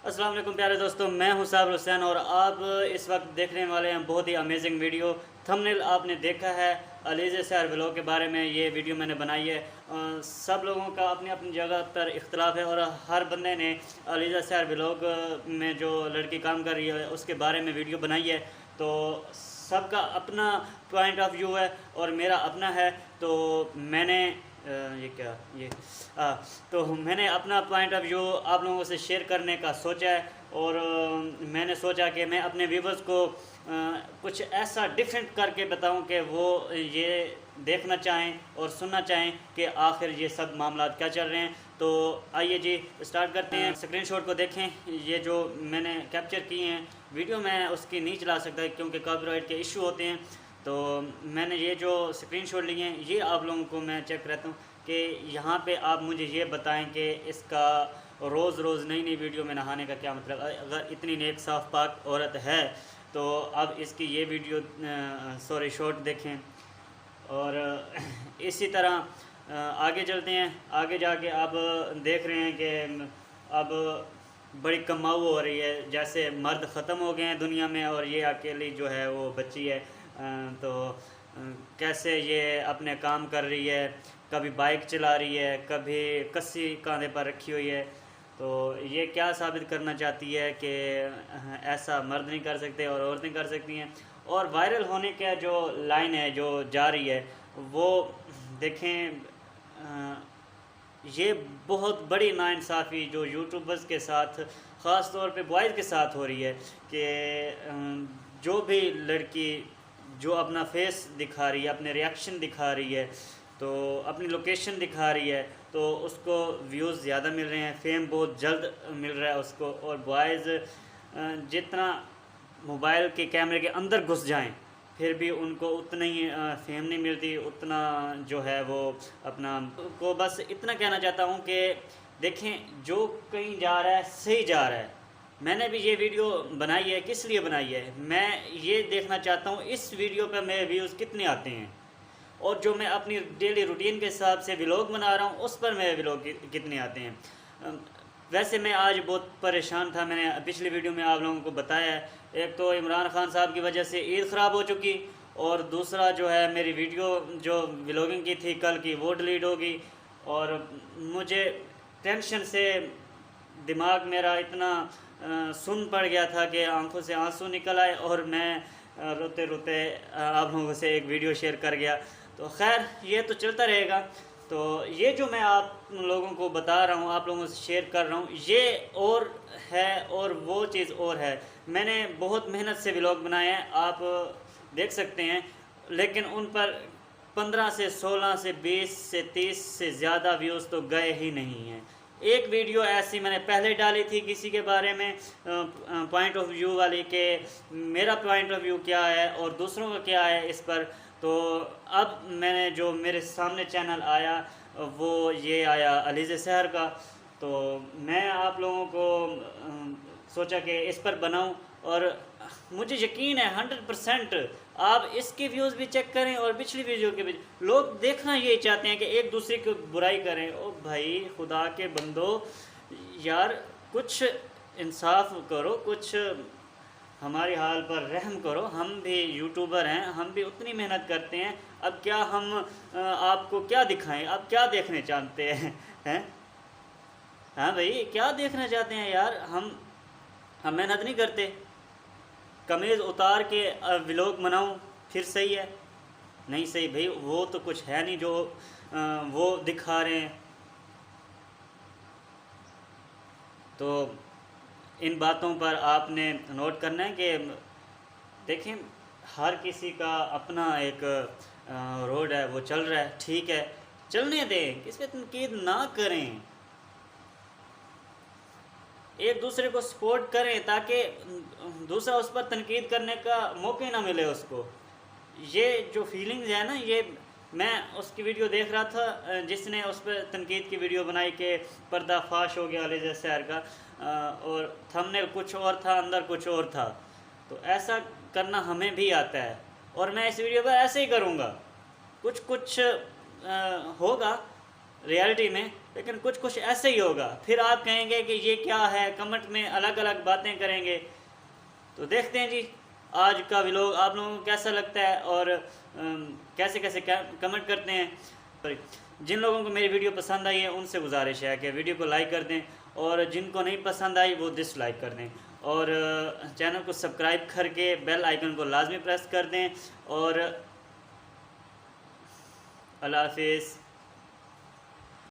अस्सलाम वालेकुम प्यारे दोस्तों, मैं हूं साबिर हुसैन और आप इस वक्त देखने वाले हैं बहुत ही अमेजिंग वीडियो। थंबनेल आपने देखा है, अलीज़ सहर व्लॉग के बारे में ये वीडियो मैंने बनाई है। सब लोगों का अपनी अपनी जगह पर इख्तलाफ है और हर बंदे ने अलीज़ सहर व्लॉग में जो लड़की काम कर रही है उसके बारे में वीडियो बनाई है। तो सबका अपना पॉइंट ऑफ व्यू है और मेरा अपना है। तो मैंने ये क्या ये आ, तो मैंने अपना पॉइंट ऑफ व्यू आप लोगों से शेयर करने का सोचा है और मैंने सोचा कि मैं अपने व्यूवर्स को कुछ ऐसा डिफरेंट करके बताऊं कि वो ये देखना चाहें और सुनना चाहें कि आखिर ये सब मामला क्या चल रहे हैं। तो आइए जी स्टार्ट करते हैं। स्क्रीनशॉट को देखें, ये जो मैंने कैप्चर किए हैं वीडियो मैं उसकी नहीं चला सकता क्योंकि कॉपीराइट के इशू होते हैं। तो मैंने ये जो स्क्रीनशॉट लिए हैं ये आप लोगों को मैं चेक करता हूँ कि यहाँ पे आप मुझे ये बताएं कि इसका रोज़ रोज़ नई नई वीडियो में नहाने का क्या मतलब। अगर इतनी नेक साफ़ पाक औरत है तो अब इसकी ये वीडियो शॉर्ट देखें। और इसी तरह आगे चलते हैं। आगे जाके आप देख रहे हैं कि अब बड़ी कमाऊ हो रही है, जैसे मर्द ख़त्म हो गए हैं दुनिया में और ये अकेली जो है वो बच्ची है। तो कैसे ये अपने काम कर रही है, कभी बाइक चला रही है, कभी कस्सी कांधे पर रखी हुई है। तो ये क्या साबित करना चाहती है कि ऐसा मर्द नहीं कर सकते और औरतें कर सकती हैं। और वायरल होने का जो लाइन है जो जा रही है वो देखें, ये बहुत बड़ी नाइंसाफ़ी जो यूट्यूबर्स के साथ ख़ास तौर पे बॉयज़ के साथ हो रही है कि जो भी लड़की जो अपना फेस दिखा रही है, अपने रिएक्शन दिखा रही है, तो अपनी लोकेशन दिखा रही है, तो उसको व्यूज़ ज़्यादा मिल रहे हैं, फेम बहुत जल्द मिल रहा है उसको। और बॉयज़ जितना मोबाइल के कैमरे के अंदर घुस जाएं फिर भी उनको उतना ही फेम नहीं मिलती, उतना जो है वो अपना को। बस इतना कहना चाहता हूँ कि देखें जो कहीं जा रहा है सही जा रहा है। मैंने भी ये वीडियो बनाई है, किस लिए बनाई है, मैं ये देखना चाहता हूँ इस वीडियो पर मेरे व्यूज़ कितने आते हैं और जो मैं अपनी डेली रूटीन के हिसाब से व्लॉग बना रहा हूँ उस पर मेरे व्लॉग कितने आते हैं। वैसे मैं आज बहुत परेशान था, मैंने पिछली वीडियो में आप लोगों को बताया है। एक तो इमरान खान साहब की वजह से ईद ख़राब हो चुकी और दूसरा जो है मेरी वीडियो जो व्लॉगिंग की थी कल की वो डिलीट हो गई और मुझे टेंशन से दिमाग मेरा इतना सुन पड़ गया था कि आंखों से आंसू निकल आए और मैं रोते रोते आप लोगों से एक वीडियो शेयर कर गया। तो खैर ये तो चलता रहेगा। तो ये जो मैं आप लोगों को बता रहा हूँ, आप लोगों से शेयर कर रहा हूँ, ये और है और वो चीज़ और है। मैंने बहुत मेहनत से व्लॉग बनाए हैं, आप देख सकते हैं, लेकिन उन पर 15 से 16 से 20 से 30 से ज़्यादा व्यूज़ तो गए ही नहीं हैं। एक वीडियो ऐसी मैंने पहले डाली थी किसी के बारे में पॉइंट ऑफ व्यू वाली के मेरा पॉइंट ऑफ व्यू क्या है और दूसरों का क्या है इस पर। तो अब मैंने जो मेरे सामने चैनल आया वो ये आया अलीज़ सहर का। तो मैं आप लोगों को सोचा कि इस पर बनाऊं और मुझे यकीन है 100% आप इसके व्यूज़ भी चेक करें और पिछली वीडियो के भी। लोग देखना ये चाहते हैं कि एक दूसरे की बुराई करें। ओ भाई खुदा के बंदो यार, कुछ इंसाफ करो, कुछ हमारे हाल पर रहम करो। हम भी यूट्यूबर हैं, हम भी उतनी मेहनत करते हैं। अब क्या हम आपको क्या दिखाएं, आप क्या देखने चाहते हैं? हाँ भाई, क्या देखना चाहते हैं यार? हम मेहनत नहीं करते। कमीज़ उतार के व्लॉग बनाऊं फिर सही है? नहीं सही भाई, वो तो कुछ है नहीं जो वो दिखा रहे हैं। तो इन बातों पर आपने नोट करना है कि देखें हर किसी का अपना एक रोड है, वो चल रहा है, ठीक है, चलने दें, इस पर तनकीद ना करें, एक दूसरे को सपोर्ट करें ताकि दूसरा उस पर तनकीद करने का मौका ना मिले उसको। ये जो फीलिंग्स है ना, ये मैं उसकी वीडियो देख रहा था जिसने उस पर तनकीद की वीडियो बनाई कि पर्दाफाश हो गया अलीज़ सहर का, और थंबनेल कुछ और था, अंदर कुछ और था। तो ऐसा करना हमें भी आता है और मैं इस वीडियो पर ऐसे ही करूँगा। कुछ होगा रियलिटी में, लेकिन कुछ कुछ ऐसे ही होगा। फिर आप कहेंगे कि ये क्या है, कमेंट में अलग अलग बातें करेंगे। तो देखते हैं जी आज का व्लॉग आप लोगों को कैसा लगता है और कैसे कैसे कमेंट करते हैं। पर जिन लोगों को मेरी वीडियो पसंद आई है उनसे गुजारिश है कि वीडियो को लाइक कर दें, और जिनको नहीं पसंद आई वो डिसलाइक कर दें, और चैनल को सब्सक्राइब करके बेल आइकन को लाजमी प्रेस कर दें। और अल्लाह हाफिज़।